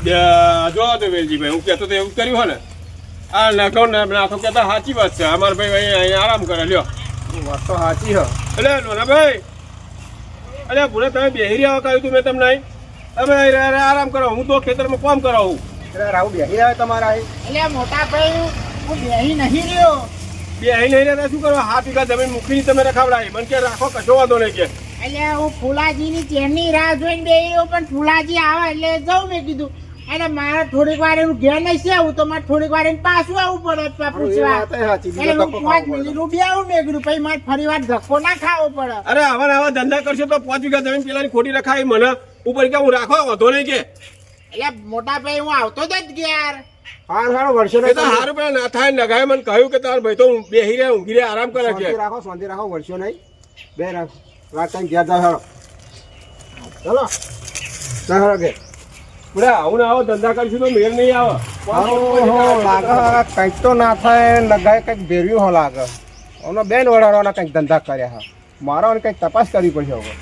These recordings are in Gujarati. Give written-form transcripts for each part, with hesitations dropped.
જો તો વેલજીભાઈ હું કહેતો તો એવું જ કર્યું હો ને આ નાખો કહેતા સાચી વાત છે અમારા ભાઈ અહીંયા આરામ કરે લ્યો વાત તો સાચી હ એટલે નોનાભાઈ અરે ભૂલે તમે બેહી રહ્યા કહ્યું તું મેં તમને તમે આરામ કરો હું તો ખેતરમાં કામ કરાવું એટલે રાહુ બેસી રહ્યા તમારા એટલે મોટા ભાઈ હું બેહી નહીં રહ્યો. બેહી નહીં રહ્યા શું કરવા 7 વીઘા જમીન મૂકીને તમે રખાવડાવી મને કે રાખો કશો વાંધો નહીં કે એટલે હું ફુલાજીની ચેનની રાહ જોઈને બેહી રહ્યો પણ ફુલાજી આવે એટલે જઉં મેં કીધું એટલે મારે થોડીક વાર એનું ઘેર નહીં છે આવું તો મારે થોડીક વાર એને પાછું આવવું પડે પૂછવા એટલે હું 5 મિનિટ રૂબી આવું મેં કીધું પછી મારે ફરી વાર ધક્કો ના ખાવો પડે. અરે આવા ધંધા કરશો તો 5 વીઘા જમીન પેલાની ખોટી રખાવી મને ઉપર કે હું રાખો વાંધો નહીં કે એટલે મોટા ભાઈ હું આવતો જ ઘેર સારું વર્ષો એ તો સારું પેલા ના થાય નગાએ મને કહ્યું કે તાર ભાઈ તો બેહી રહ્યા ઊંઘી રહ્યા આરામ કરે છે શાંતિ રાખો વર્ષો નહીં બે રાખો રાત ટાઈમ ઘેર જાવ ચલો ચાલો કે પૂરા આવું ને આવો ધંધા કરશું તો મેર નહીં આવે લાગે કંઈક તો ના થાય નગાએ કંઈક ભેર્યું હો લાગે એનો બેન વડાડવાના કંઈક ધંધા કર્યા હા મારો કંઈક તપાસ કરવી પડશે હવે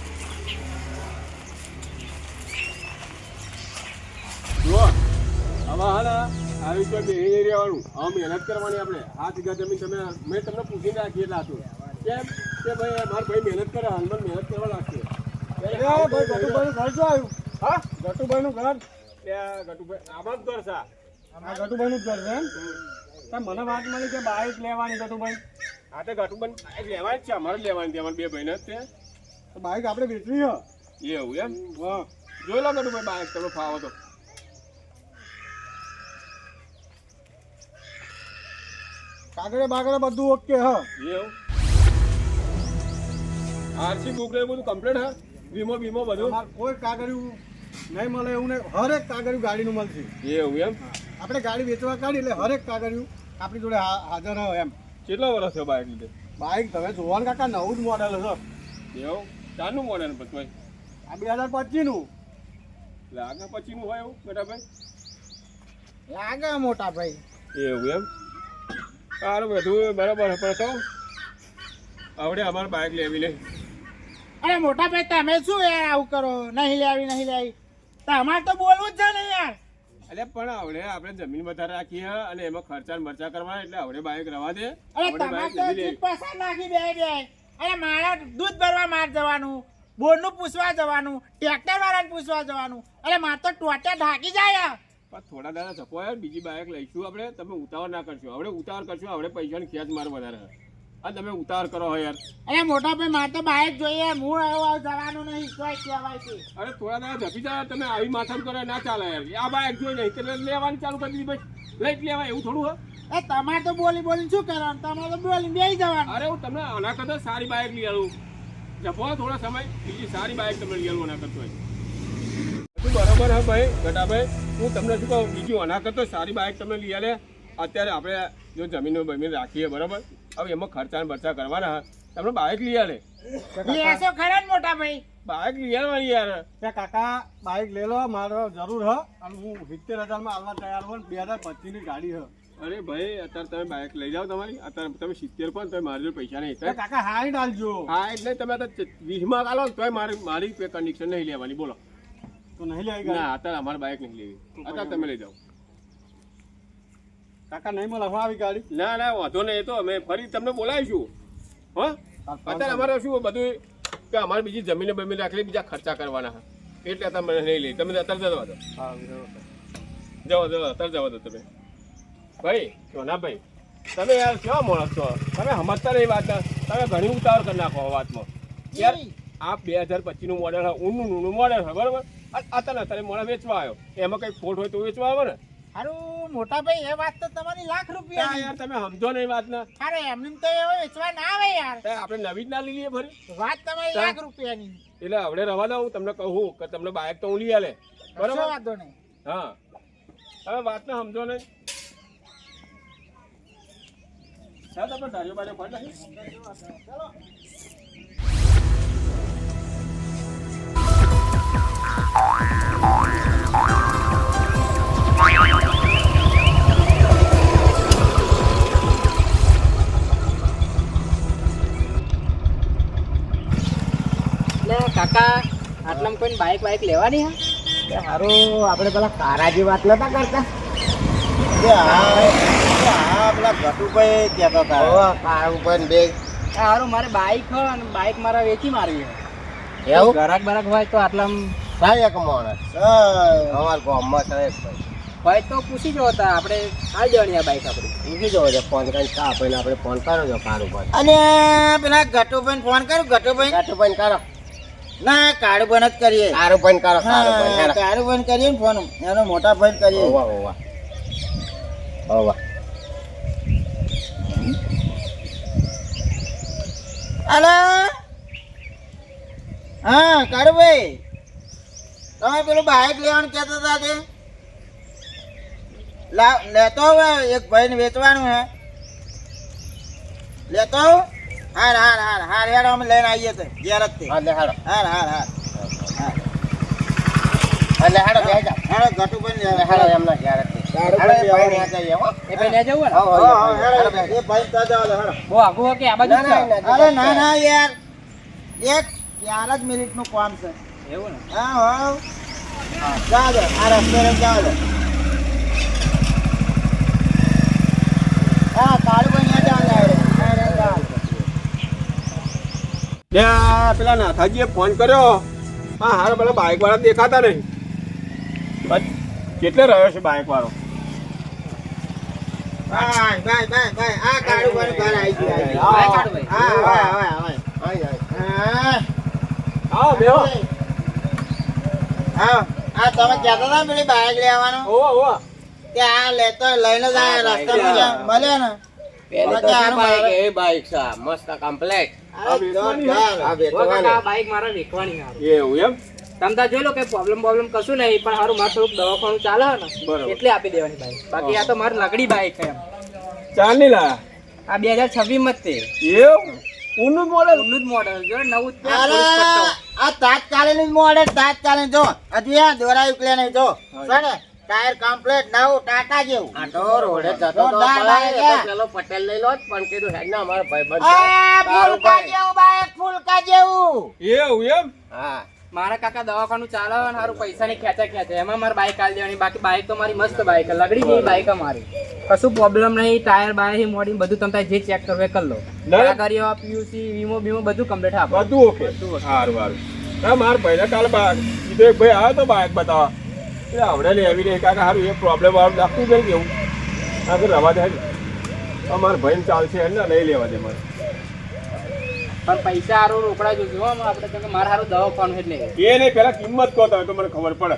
જુઓ હવે હા ને આવી રીતે બેહી નહીં રહેવાનું હવે મહેનત કરવાની આપણે 7 વીઘા જમીન તમે મેં તમને પૂછીને રાખી એટલે હતું કેમ કે ભાઈ મારા ભાઈ મહેનત કરે હાલમાં મહેનત કરવા લાગશે ગટુભાઈનું ઘર શું આવ્યું હા ગટુભાઈનું ઘર ગટુભાઈ આમાં જ ઘર સા ગટુભાઈનું જ ઘર છે એમ મને વાત મળી કે બાઈક લેવાની ગટુભાઈ હા તો ગટુભાઈ બાઈક લેવાની જ છે અમારે જ લેવાની છે અમારે 2 ભાઈને જ છે તો બાઈક આપણે વેચવી હો એવું એમ હા જોઈ લો ગટુભાઈ બાઈક તમે ફાવો તો કાગળે બાગળે બધું ઓકે હ એવું આરસી બુક ને બધું કમ્પ્લીટ હા વીમો બીમો બધું કોઈ કાગળિયું નહીં મળે એવું નહીં હરેક કાગળિયું ગાડીનું મળશે એવું એમ આપણે ગાડી વેચવા કાઢી એટલે હરેક કાગળિયું આપણી જોડે હાજર હોય એમ કેટલા વર્ષ છે બાઈક લીધે બાઈક તમે જોવાનું કાકા નવું જ મોડેલ છે એવું ચારનું મોડેલ પછી આ 2025 લાગે પછીનું હોય એવું બેટા ભાઈ લાગે મોટા ભાઈ એવું એમ સારું બધું બરાબર પણ તો આવડે અમારે બાઈક લેવી નહીં અરે મોટા ભાઈ તમે શું યાર આવું કરો નહીં લેવી તમારે તો બોલવું જ છે ને યાર. એટલે પણ આવડે આપણે જમીન વધારે રાખીએ અને એમાં ખર્ચા ને મરચા કરવાના એટલે આવડે બાઈક રવા દે અરે તમારે તો જીત પૈસા નાખી બે અરે મારે દૂધ ભરવા માર જવાનું બોરનું પૂછવા જવાનું ટ્રેક્ટર વાળાને પૂછવા જવાનું અરે મારે તો ટોટા ઢાકી જાય. પણ થોડા દાડા જપો યાર બીજી બાઈક લઈશું આપણે તમે ઉતાવળ ના કરશો આવડે ઉતાવળ કરશો આવડે પૈસાની ખેંચ માર વધારે અને તમે ઉતાવળ કરો હો યાર. અરે મોટા ભાઈ મારે તો બાઈક જોઈએ હું જવાનું નહીં કોઈ કહેવાય છે. અરે થોડા દાડા જપી જાય તમે આવી માથાડ કરો ના ચાલે યાર આ બાઈક જોઈ નહીં એટલે લેવાની ચાલુ કરી દીધી ભાઈ લઈ લેવાય એવું થોડું એ તમારે તો બોલી શું કરવાનું તમારે તો બોલી બેસી જવાનું. અરે હું તમને આના કરતા સારી બાઈક લઈ આવું જપો થોડા સમય બીજી સારી બાઈક તમે લઈ આવું આના કરતો બરાબર હા ભાઈ ગટાભાઈ હું તમને શું કહું બીજું આના કરતો સારી બાઈક તમે લઈ આલે અત્યારે આપણે જો જમીન બમીન રાખીએ બરાબર હવે એમાં ખર્ચા બરચા કરવાના તમને બાઈક લઈ આલે લેશો ખરા ને મોટા ભાઈ બાઈક લઈ આવવાની યાર કાકા બાઈક લઈ લો મારો જરૂર હ અને હું 70,000 માં આવવા તૈયાર હોય 2025 ની ગાડી હ અરે ભાઈ અત્યારે તમે બાઈક લઈ જાઓ તમારી અત્યારે તમે 70 પણ તમે મારી જોડે પૈસા નહીં થાય કાકા હાઈ ડાલજો હા એટલે તમે 20 માં આલો તો મારી કન્ડિશન નહીં લેવાની બોલો તો નહીં લેવી ના અત્યારે અમારે બાઈક નહીં લેવી અત્યારે તમે લઈ જાઓ કાકા નહીં મળે આવી ગાડી ના ના વાંધો નહીં એ તો અમે ફરી તમને બોલાવીશું હો અત્યારે અમારે શું બધું કે અમારે બીજી જમીને બમીને રાખી બીજા ખર્ચા કરવાના એટલે તમે નહીં લઈ તમે અત્યારે જવા દો જવા દો અત્યારે જવા દો તમે ભાઈ ના ભાઈ તમે યાર કેવા માણસ છો તમે સમજતા નહીં વાત તમે ઘણી ઉતાવળ કરી નાખો વાતમાં યાર આ 2025 નું મોડેલ હોય ઊનું મોડેલ હોય બરાબર અત્યારે મોડેલ વેચવા આવ્યો એમાં કઈ ખોટ હોય તો વેચવા આવે ને હારું મોટા ભાઈ એ વાત તો તમારી લાખ રૂપિયા યાર તમે સમજો નહીં વાત ના અરે એમને તો એવો વેચવા ના આવે યાર આપણે નવી જ ના લઈએ ફરી વાત તમારી લાખ રૂપિયાની એટલે હવે રવા દો હું તમને કહું કે તમને બાઈક તો હું લઈ આલે બરાબર વાંધો નહીં હા હવે વાત ને સમજો નહીં ચાલો તમે ધાર્યો બાજુ ફળ નાખી ચાલો કાકા આટલામાં કોઈ બાઈક લેવાની હા હારું આપણે પેલા કારાજી વાત નતા કરતા પેલા ગટુભાઈ કહેતા હતા કારુભાઈ બે હારું મારે બાઈક હ અને બાઈક મારા વેચી મારવી હે એવું ગરાક બરાક હોય તો આટલા થાય એક માણસ અમારા ગામમાં સાહેબ હોય તો પૂછી જો હતા આપણે હાલ દેવાની આ બાઈક આપણી પૂછી જવો છે ફોન કરીને કા આપણે આપણે ફોન કરો છો કારુભાઈ અને પેલા ગટુભાઈ ફોન કરું ગટુભાઈ કારુભાઈ કરો ના કાળુભાઈ જ કરીએ કારુભાઈ કરો કારુભાઈ કાળુભાઈ કરીએ ને ફોન એનો મોટા ભાઈ કરીએ હોવા હોવા હોવા હલો હા કાળુભાઈ તમે પેલું બાઈક લેવાનું કહેતા હતા તે લેતો હવે એક ભાઈને વેચવાનું હે લેતો આવું? હાર હાર હાર હાર હેડ અમે લઈને આવીએ તો ઘેર જ તે હા લે હાડો હાર હાર હાર એટલે હાડો બે જા હાડો ગટુભાઈ એટલે હાડો એમના ઘેર જ છે. હાડો એ ભાઈ ને જઈએ હો એ ભાઈ ને જવું હા, ને હા, હાડો એ ભાઈ તાજા હાલો હાડો બહુ આઘું હો કે આ બાજુ જ છે? અરે ના ના યાર એક 4 જ મિનિટનું કામ છે એવું ને હા હા જાઓ જાઓ આ રસ્તે જાઓ જાઓ હા કાળુભાઈ ત્યાં જાઓ ત્યાં પેલા નાથાજીએ ફોન કર્યો હા હારો પેલા બાઇક વાળા દેખાતા નહીં કેટલે રહ્યો છે બાઇક વાળો બાય બાય બાય બાય આ કાળુભાઈ ઘર આવી ગયું બાય કાળુભાઈ. હા હા હા આય આય હા આવો બેહો હા આ તમે કહેતા હતા પેલી બાઈક લેવાનું ઓવા ઓવા ત્યાં લેતો લઈને જ આ રસ્તામાં જ્યાં મળે ને પેલી તો શું બાઈક એવી બાઈક છે મસ્ત કમ્પ્લેટ અરે જોરદાર. આ હો વેચવાની કાકા, આ બાઈક મારે વેચવાની હારું. એવું એમ તમે તાર જોઈ લો કે પ્રોબ્લેમ કશું નહીં પણ હારું મારે થોડુંક દવાખાનું ચાલે હે ને બરોબર. એટલે આપી દેવાની બાઈક બાકી આ તો મારી લગડી બાઈક છે એમ ચાર નહીં લાયા આ 2026 માં જ તે એવું ઊનું મોડેલ ઊંનું જ મોડલ જો નવું જ તે અરે પોલીસ પટ્ટો. આ તાત્કાલિક મોડે તાત્કાલિક જો હજી આ દોરા ઉકલે નહીં જો છે ને ટાયર કમ્પ્લીટ નવું ટાટા જેવું આ તો રોડે જતો તો જોરદાર બાઈક ભાઈ, એ તો છે. પેલો પટેલ લઈ લો જ પણ કીધું હેડ ને અમારો ભાઈબંધ આ છે. ફૂલકા જેવું બાઈક ફૂલકા જેવું એવું એમ હા મારા કાકા દવાખાનું ચાલે ને હારું પૈસાની ખેંચા એમાં મારે બાઈક આલી દેવાની બાકી બાઈક તો મારી મસ્ત બાઈક છે લગડી જેવી બાઈક છે મારી કશું પ્રોબ્લેમ નહીં ટાયર બાયર મોડી બધું તમે તારે જે ચેક કરવું એ કરી લો ના. કાગળિયો પીયુસી વીમો બીમો બધું કમ્પ્લીટ આપો બધું ઓકે સારું સારું હા માર ભાઈને કાલે કીધું એક ભાઈ આવ્યો તો બાઇક બતાવવા એટલે આવડે ને એવી નહીં કાકા સારું એ પ્રોબ્લેમ વાળું લાગતું છે ને કેવું આગળ રવા દે અમારા ભાઈને ચાલશે ને લઈ લેવા દે મારે પણ પૈસા હારું રોકડા જોજો હો આપણે કેમ કે મારે હારું દવાખાનું એટલે એ નહીં પેલા કિંમત કહો તમે તો મને ખબર પડે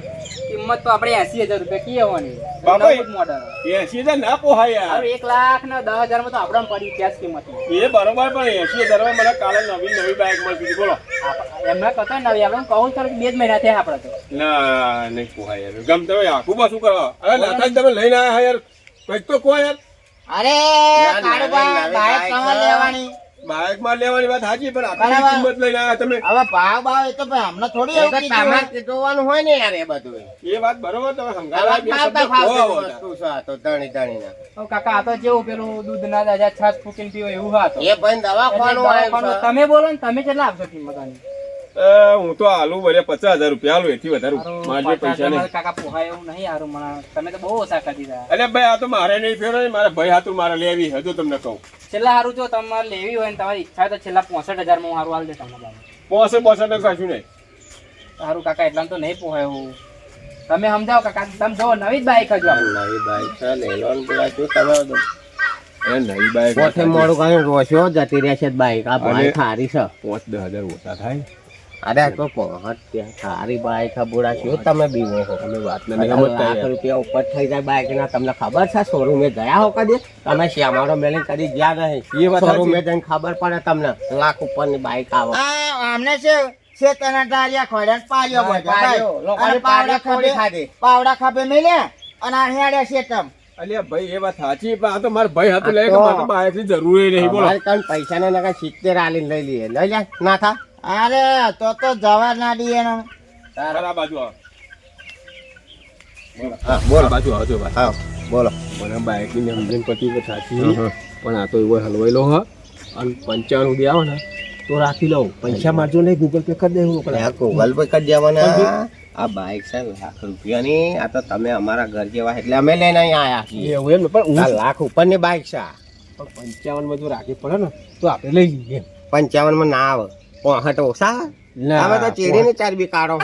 કિંમત તો આપણે 80,000 રૂપિયા કી આવવાની બાપા, નવું જ મોડલ 80,000 ના પોહાય યાર હારું 1,10,000 માં તો આપણે પડી કેશ કિંમત એ બરોબર પણ 80,000 માં મને કાલે નવી બાઇક મળી હતી બોલો એમને કતો ને આપણે કહું તો 2 જ મહિના થયા આપણે તો ના નહીં પોહાય યાર ગમ તમે આખું પાછું કરો અરે નાથાજી તમે લઈને આવ્યા યાર કંઈક તો કહો યાર અરે કાળુભાઈ બાઈક તમારે લેવાની બાઇક માં લેવાની વાત સાચી પણ આટલી બરાબર. કિંમત લઈને આવ્યા તમે હવે ભાવ ભાવ એ તો ભાઈ અમને થોડી એ એવું તો કીધું તમારે કીધું હોય ને યાર એ બધું એ વાત બરોબર તમે આ સમજાવ્યા વાત બે ફાવતા શબ્દ કહો ફાવતી આવો વસ્તુ છે આ તો ધણી ધણીના. ઓ કાકા આ તો જેવું પેલું દૂધ ના દાદા છાસ ફૂકીને પીવો એવું હાતો એ ભાઈ દવાખાનું આવ્યું છે. તમે બોલો ને તમે કેટલા આપશો કિંમત આની હું તો આલુ ભલે 50,000 રૂપિયા આલુ એથી વધારે મારે જે પૈસા નહીં કાકા પોહાય એવું નહીં હારું મને તમે તો બહુ ઓછા કરી દીધા અરે ભાઈ આ તો મારે નહીં ફેરો મારે ભાઈ હાથું મારે લેવી હજુ તમને કહું છેલ્લા હારું જો તમારે લેવી હોય ને તમારી ઈચ્છા હોય તો છેલ્લા 65,000 માં હું હારું હાલ દે તમને બાબા. પોસે કશું નહીં હારું કાકા એટલા તો નહીં પોહાય એવું તમે સમજાવો કાકા તમે જો નવી જ બાઈક હજુ આપો. નવી બાઈક છે લઈ લો ને પેલા શું તમે તો એ નવી બાઈક કોઠે મોડું કાઢીને રોશો જતી રહેશે જ બાઈક આ બાઈક સારી છે 5-10,000 ઓછા થાય અરે આ તો પહોંચ ત્યાં સારી બાઈક આ બુડા શું તમે બીવો છો તમે વાત નહીં લાખ સમજતા યાર. રૂપિયા ઉપર થઈ જાય બાઈક ના તમને ખબર છે શોરૂમે ગયા હો કદી તમે શ્યામારો મેલિંગ કદી ગયા નહીં એ વાત સાચી. શોરૂમે જઈને ખબર પડે તમને લાખ ઉપરની બાઈક આવે આ અમને છે તના ટારિયા ખોડ્યા ને પાડ્યો હા, બધો પાડ્યો. ભાઈ. લોકોની અને પાવડા પાડી ખભે ખાધી. પાવડા ખભે મેલ્યા અને આ હેડ્યા શેતમ અલ્યા ભાઈ એ વાત સાચી પણ આ તો મારા ભાઈ હાથું લે કે મારે તો બાઈક ની જરૂર નહીં બોલો અમારે કાંઈ પૈસા ને નકા 70 આલીને લઈ લઈએ લઈ લે ના થા અરે તો જવા ના દઈએ ને તારા આ બાજુ આવો હા બોલ બાજુ આવજો ભાઈ હા બોલો મને બાઈક ની સમજણ પતી તો સાચી પણ આ તો એવો હલવાયેલો હ અને 55 સુધી આવે ને તો રાખી લઉં પૈસા મારજો નહીં ગૂગલ પે કરી દે હું આ ગૂગલ પે કરી દેવાના આ બાઈક છે લાખ રૂપિયાની. આ તો તમે અમારા ઘર જેવા એટલે અમે લઈને અહીં આયા છીએ. એવું એમ ને, પણ આ લાખ ઉપરની બાઈક છે. 55 માં જો રાખી પડે ને તો આપણે લઈ લઈએ. 55 માં ના આવે, 65 ઓછા આવે. તમે તો ચેડીની ચારબી કાઢો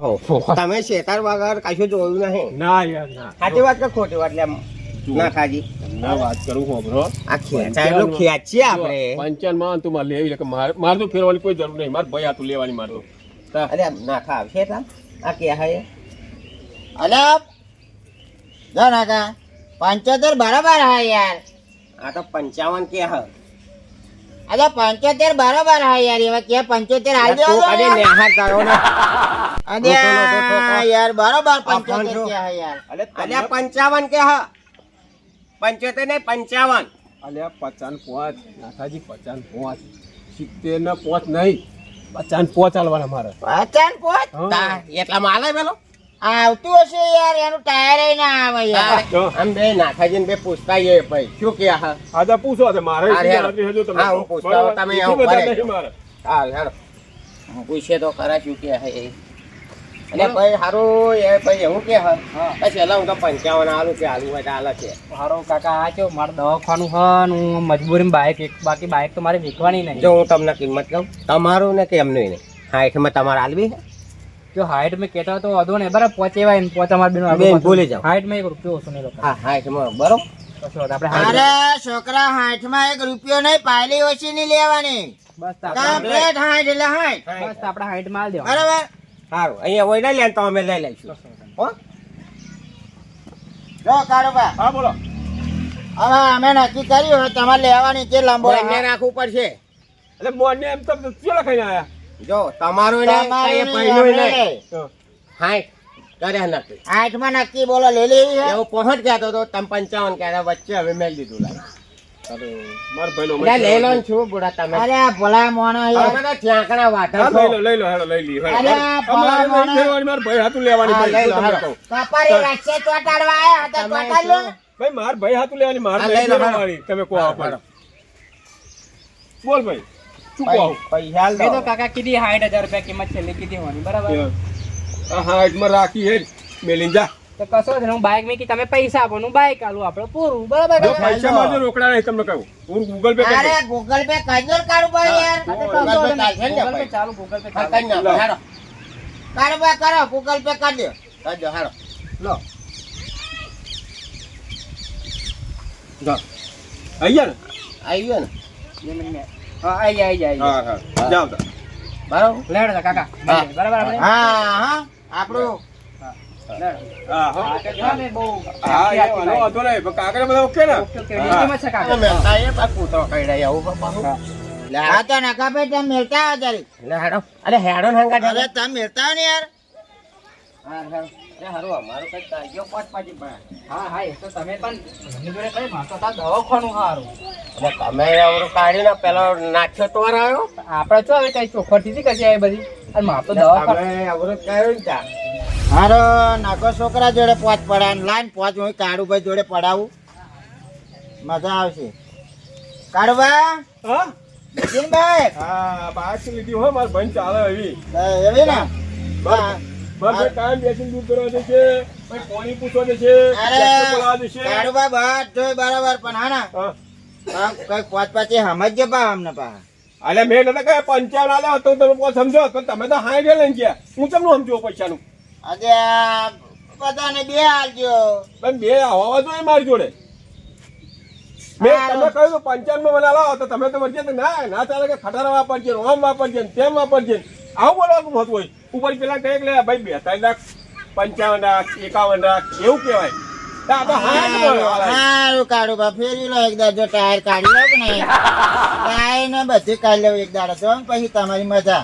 હો. તમે શેતાર વગર કશું જોયું નહીં. ના યાર ના. સાચી વાત કે ખોટી વાત? લે ના ખાજી ના વાત કરું હું બ્રો. આ ખેંચાયેલું ખેંચીએ આપણે. 55 માં તું મારે લેવી એટલે મારે તો ફેરવાની કોઈ જરૂર નહીં. મારે ભાઈ હાથું લેવાની મારે તો. અરે નાખા આવશે તા આ કે હે અલ્યા જો નાકા 75 બરાબર હા યાર. આ તો 55 કે હ. અલ્યા 75 બરાબર હા યાર. એવા કે 75 હાલ દેવો તું કદે નેહાર કરો ને. અલ્યા યાર બરાબર 75 કે હા યાર. અલ્યા 55 કે હ. 75 નહીં 55. અલ્યા 55 નાથાજી 55 70 ને 5 નહીં 55 ચાલવાના મારે. 55 તા એટલા માલે પેલો આવતું હશે યાર. એનું ટાયર ના આવે યાર. આમ બે નાખાજીને બે પૂછતા આવીએ ભાઈ શું કે હા. આ તો પૂછો છે મારે હા, શું હેલો. જવાબ હજુ તમે હા, હું કહો. પૂછતા હોઉં, તમે આવું બીજું બધા કરે. નહીં મારે. હાલ હેડો પૂછે તો ખરા શું કે હે એ. અને ભાઈ હારું એ ભાઈ એવું કે હા પછી એલા હું તો 55 આલુ કે આલુ હોય તો આલે છે. હારો કાકા આ જો મારે દવાખાનું હ ને હું મજબૂરીમાં બાઈક બાકી બાઈક તો મારે વેચવાની નહીં. જો હું તમને કિંમત કહું તમારું ને કે એમનું નહીં. 60 માં તમારે આલવી હે? જો હાઈટ મેં કહેતા તો વધુ ને બરાબર પહોંચેવાય ને પહોંચ અમારે બેનો બેન, ભૂલી જાઓ. હાઈટ માં 1 રૂપિયો ઓછો નહીં લોકો. હા 60 માં બરોબર. કશો વાંધો આપણે હાઈટ અરે છોકરા 60 માં 1 રૂપિયો નહીં, પાયલી ઓછી નહીં લેવાની. બસ તો આપણે કમ્પ્લેટ 60 એટલે 60. બસ તો આપણે હાઈટ માં આલ દેવા. બરાબર. સારું અહીંયા હોય ના લે તો અમે લઈ લઈશું હો. જો કાળુબા હા બોલો. હવે અમે નક્કી કર્યું હવે તમારે લેવાની છે લાંબો બંને રાખવું પડશે. એટલે મોને એમ તો શું લખાઈને આયા? જો તમારું ને કઈ પહેલું નહીં. 60 કર્યા નથી 60 માં નક્કી બોલો લઈ લેવી છે. એવું પહોંચ ગયા તો તમે 55 કહેતા વચ્ચે હવે મેળ દીધું લાગે. મારા ભાઈનો એટલે લઈ લો ને શું બુડા તમે. અરે આ ભલા મોણો યાર. તમે તો ઠેકણા વાટા હા, છો. લઈ લો હેડો લઈ લઈએ હેડો. અરે આ અમારે ભલા નહીં લેવાની, મારા ભાઈ હાથું લેવાની હા, ભાઈ. લઈ લો, શું તમને હેડો. કહું? કપારી રાખશે ચોટાડવા આયા હતા તમે ચોટાડ લો. ભાઈ મારા ભાઈ હાથું લેવાની મારે હા, નહીં લઈ લો, લેવાની. તમે કહો હા, આપણને. હેડો. બોલ ભાઈ શું કહો? પૈસા હાલ મેં દો. તો કાકા કીધી 60,000 રૂપિયા કિંમત છેલ્લી કીધી હોવાની બરાબર. હા હાઈટમાં રાખી હે મેલીને જા. તો કશો જ નહીં, હું બાઈક મેં તમે પૈસા આપો હું બાઈક આલું આપણે પૂરું બરાબર જો કાકા? પૈસા મારજો રોકડા નહીં તમને કહું. હું ગૂગલ પે કરી અરે ગૂગલ પે કરી દો કાળુબા યાર. Google Pay ચાલશે ને Google Pay ભાઈ? ચાલુ Google Pay હા, ચાલુ. કરી નાખો, હેડો. કાળુબા કરો ગૂગલ પે કરી દો. કરજો, હેડો. લો. જા. આઈ ગયા ને? આવી ગયો ને? હા આઈ જાય હા હા જાઓ તા. બરોબર? લેડો કાકા હા. બરાબર આપણે હા હા આપણું હા હા આગળ જો ને બહુ હા એ વાંધો વાંધો નહીં. પણ કાગળ બધા ઓકે ને? Okay, okay. ડીપીમાં છે કાકા. તમે આ એ પાછું કૂતરો કરડ્યા આવું બાપા. લે હા તો નકા ભાઈ તમે મેળતા આવો જરી. લે હેડો. અરે હેડો ને હંગાત અરે હેડો. તમે મેળતા આવો ને યાર. હા, હેડો. લે હારું, અમારું કંઈક કાઢજો પાંચ પાછી પણ. હા હા એ તો તમે પણ એમની જોડે કઈ મારતો હતા દવાખાનું હારું. એટલે તમે આવડું કાઢીને પેલો નાખ્યો તો આવ્યો. આપણે શું હવે કઈ ચોખવટ થી કશી આવી બધી અને માર તો દવાખાનું તમે આવડું કાઢ્યું ને ત્યાં. હારો નાગો છોકરા જોડે પોચ પડાવ લાઈન પોચ હું કાળુભાઈ જોડે પડાવું મજા આવશે. કાળુબા હા નીતિનભાઈ હા બાઇક લીધી હો મારા ભાઈ ચાલે એવી. એવી ને બસ બસ કાયમ બેસીને દૂધ કરવા દે છે. પછી પાણી પૂછવા દે છે. અરે ટ્રેક્ટર બોલાવવા દે છે. કાળુબા બાદ જોઈ બરાબર પણ હા ના હા. કઈ પોચ પાછી સમજજો પા અમને પા. અલે મેં નતા કહ્યા 55 આલ્યા તો તમે કોઈ સમજો પણ તમે તો 60 લઈને ગયા. હું તમને સમજો પૈસાનું. આજે આ બધાને બે આલજો. પણ બે આવવા જોઈએ મારી જોડે. મેં તમે કહ્યું તો 55 માં મને લાવો તો તમે તો વચ્ચે તો ના ના ચાલે કે ખટારા વાપરજે ઓમ વાપરજે ને તેમ વાપરજે ને. આવું બોલવાનું હોતું હોય. ઉપર પેલા કહે કે લે ભાઈ 42 લાખ 55 લાખ 51 લાખ એવું કહેવાય. તો આ તો 60 બોલે. સારું કાળુબા ફેરવી લો એક દાડો ટાયર કાઢી લો કે નહીં ટાયર ને બધી કાઢી લેવું એક દાડો તો પછી તમારી મજા.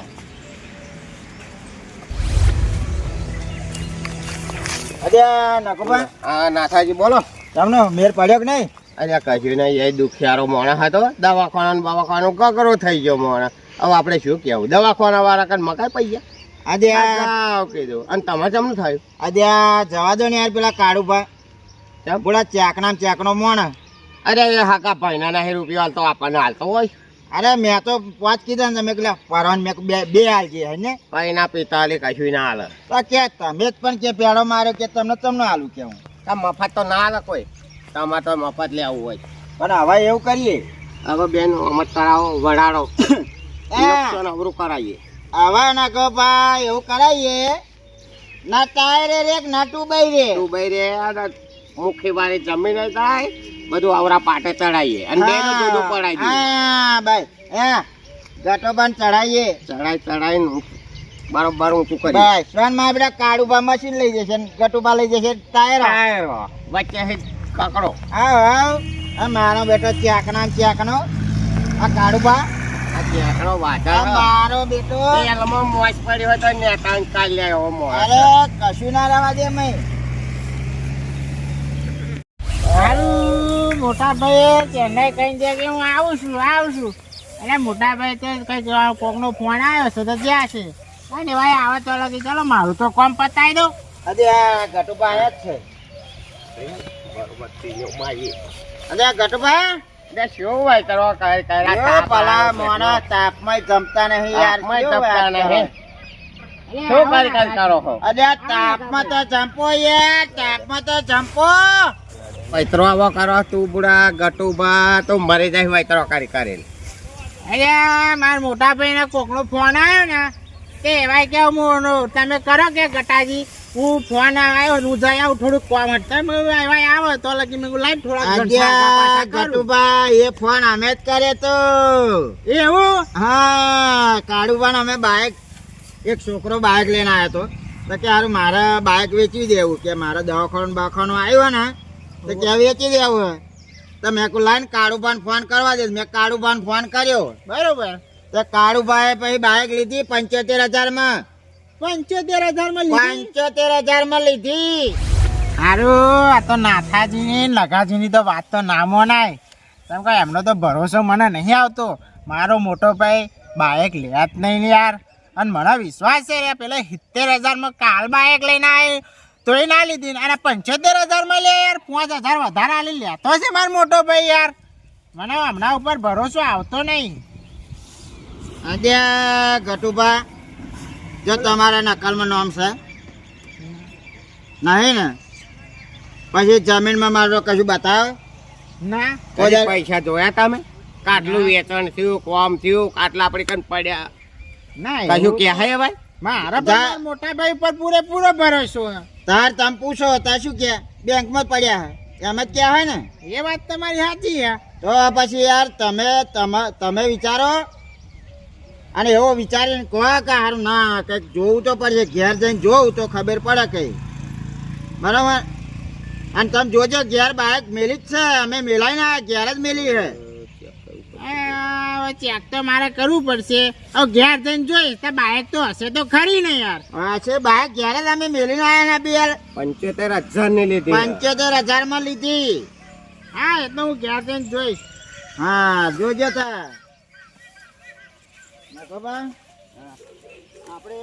અરે નકુબા હા નાથાજી બોલો. તમને મેર પડ્યો કે નહીં? અરે કશું નહીં, એ દુખિયારો માણસ હતો. દવાખાનું બવાખાનું કકરો થઈ ગયો માણસ. હવે આપણે શું કેવું, દવાખાના વાળા કઈ મકાઈ પૈયા આજે જાઓ કીધું. અને તમારે કેમનું થયું? આજે આ જવા દો ને યાર પેલા કાળુભા કેમ? પેલા ચાકના ચાકનો મોણ. અરે એ હાકા ભાઈના નહીં રૂપિયા હાલતો આપણને હાલતો હોય. અરે મેં તો પાંચ કીધા ને તમે પેલા પરવાન મેં બે હાલ છે હે ને ભાઈ ના પિતાલી કશું ના હાલે તો કે તમે જ પણ કે પેડો માર્યો કે તમને હાલું કેવું મફત તો ના હાલે કોઈ તમારે તો મફત લેવું હોય પણ હવે એવું કરીએ હવે બેન અમત કરાવો વડાડો એ અવરું કરાવીએ હવે ના કહો ભાઈ એવું કરાવીએ ના ટાયરે રે ના ટુબાઈ રે તું ભાઈ રે મુખી વાળી જમીન થાય બધું આવરા પાટે ચડાવીએ અને બેનું દૂધું પડાવી દઈએ હા ભાઈ હે ગટોબાન ચડાવીએ ચડાવીને બરોબર ઊંચું કરી ભાઈ સ્વાન માં આપડે કાળુબા મશીન લઈ જશે ને ગટુબા લઈ જશે ટાયર વચ્ચે કકડો હા મારો બેટો ચાકનો આ કાળુબા આ કેકડો આ વાઢા મારો બેટો તેલમાં મોજ પડી હોય તો નેતાને કાઢી લે મોજ અરે કશું ના રહેવા દે મેં સારું મોટા ભાઈ ચેન્નાઈ કઈ દે કે હું આવું છું એટલે મોટા ભાઈ તો કઈ કોકનો ફોન આવ્યો છે તો જ્યાં છે ને ભાઈ આવે તો લગી ચાલો મારું તો કોમ પતાવી દો અરે આ ગટુબા આયા જ છે બરોબર તીયો મારી અરે આ ગટુબા શું હોય કરવા પલા મોના તાપમાં જમતા નહીં યાર શું કરી કરો છો અરે આ તાપમાં તો જંપો યાર તાપમાં તો જંપો વૈતરો આવો કરો તું બુડા ગટુબા તું મરી જાય વૈતરો કરી કરેલ અરે મારા મોટા ભાઈ ને કોકનો ફોન આવ્યો ને તે એવાય કે તમે કરો કે ગટાજી હું ફોન આવ્યો હું જઈ આવું થોડુંક કોમ તમે એવાય આવો તો લગી મેં લાઈન થોડા ગટુબા એ ફોન અમે જ કરે તો એવું હા કાળુબા અમે બાઇક એક છોકરો બાઇક લઈને આવ્યો તો કે હારું મારે બાઇક વેચી દેવું કે મારે દવાખાનું આવ્યો ને તો કે વેચી દેવું તો મેં કહું લાઈન કાળુબાને ફોન કરવા દે મેં કાળુબાને ફોન કર્યો બરોબર તો કાળુભાઈ પછી બાઇક લીધી 75,000 માં 75,000 માં લીધી સારું આ તો નાથાજીની લગાજીની તો વાત તો નામો નાય તેમ કે એમનો તો ભરોસો મને નહીં આવતો મારો મોટો ભાઈ બાઇક લે જ નહીં યાર અને મને વિશ્વાસ છે રે પેલા 70,000 માં કાલ બાઇક લઈને આવી તોય ના લીધી અને 75,000 માં લે યાર 5,000 વધારે આલી લેતો છે મારો મોટો ભાઈ યાર મને હમણાં ઉપર ભરોસો આવતો નહીં આજે ગટુભા જો તમારા નકલમાં નામ છે નહીં ને પછી જમીનમાં મારો કશું બતાવો ના પૈસા જોયા તમે કાટલું વેચાણ થયું કોમ થયું કાટલા આપડી કન પડ્યા ના કશું કે હે ભાઈ મારા મોટા ભાઈ ઉપર પૂરેપૂરો ભરોસો તાર તમે પૂછો તાર શું કે બેંકમાં જ પડ્યા એમ જ ક્યાં હોય ને એ વાત તમારી સાચી છે તો પછી યાર તમે વિચારો અને એવો વિચારીને કહો કે હારું ના કંઈક જોવું તો પડશે ઘેર જઈને જોવું તો ખબર પડે કઈ બરાબર અને તમે જોજો ઘેર બાઇક મેલી જ છે અમે મેલાઈને ઘેર જ મેલી છે ચેક તો મારે કરવું પડશે હવે ઘેર જઈને જોઈશ તો બાઇક તો હશે તો ખરી ને યાર હશે બાઇક ઘેર જ અમે મેલીને આવ્યા ને યાર 75,000 ની લીધી 75,000 માં લીધી હા એટલે હું ઘેર જઈને જોઈશ હા જોજો તા આપણે